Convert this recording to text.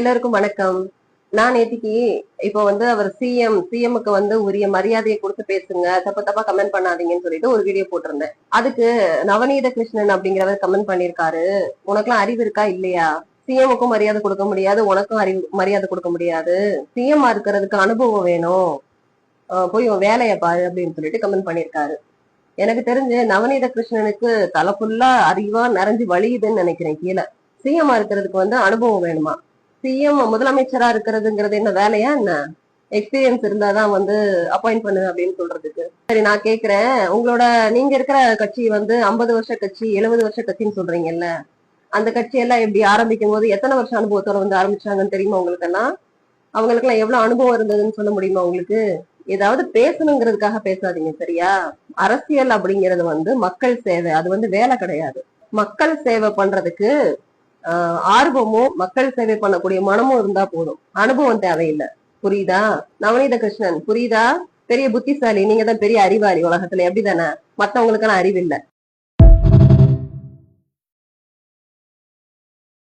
எல்லாருக்கும் வணக்கம். நான் நேத்திக்கு இப்போ அவர் சிஎம்க்கு உரிய மரியாதையை கொடுத்து பேசுங்க, தப்பு தப்பா கமெண்ட் பண்ணாதீங்கன்னு சொல்லிட்டு ஒரு வீடியோ போட்டிருந்தேன். அதுக்கு நவநீத கிருஷ்ணன் அப்படிங்கிறவர் கமெண்ட் பண்ணிருக்காரு, உனக்குலாம் அறிவு இருக்கா இல்லையா? சிஎம்முக்கும் மரியாதை கொடுக்க முடியாது, உனக்கும் மரியாதை கொடுக்க முடியாது. சிஎம் இருக்கிறதுக்கு அனுபவம் வேணும், போய் உன் வேலையை பாரு அப்படின்னு சொல்லிட்டு கமெண்ட் பண்ணிருக்காரு. எனக்கு தெரிஞ்சு நவநீத கிருஷ்ணனுக்கு தலை ஃபுல்லா அறிவா நிறைஞ்சு வழியுதுன்னு நினைக்கிறேன். கீழே சிஎம் இருக்கிறதுக்கு அனுபவம் வேணுமா? சிஎம் முதலமைச்சரா இருக்கிறதுங்கிறது என்ன வேலையா என்ன? எக்ஸ்பீரியன்ஸ் இருந்தாதான் அப்பாயிண்ட் பண்ணு அப்படின்னு சொல்றதுக்கு. சரி, நான் கேக்குறேன், நீங்க இருக்கிற கட்சி 50 வருஷ கட்சி, 70 வருஷ கட்சின்னு சொல்றீங்கல்ல, அந்த கட்சி எல்லாம் எப்படி ஆரம்பிக்கும் போது எத்தனை வருஷம் அனுபவத்தோட ஆரம்பிச்சாங்கன்னு தெரியுமா உங்களுக்கு எல்லாம்? அவங்களுக்கு எல்லாம் எவ்வளவு அனுபவம் இருந்ததுன்னு சொல்ல முடியுமா உங்களுக்கு? ஏதாவது பேசணுங்கிறதுக்காக பேசாதீங்க, சரியா? அரசியல் அப்படிங்கிறது மக்கள் சேவை, அது வேலை கிடையாது. மக்கள் சேவை பண்றதுக்கு ஆர்வமும் மக்கள் சேவை பண்ணக்கூடிய மனமும் இருந்தா போதும், அனுபவம் தேவையில்லை. புரியுதா? நவநீத கிருஷ்ணன் புரியுதா? பெரிய புத்திசாலி, நீங்க தான் பெரிய அறிவாளி உலகத்துல, எப்படிதானே? மத்தவங்களுக்கு எல்லாம் அறிவில்லை.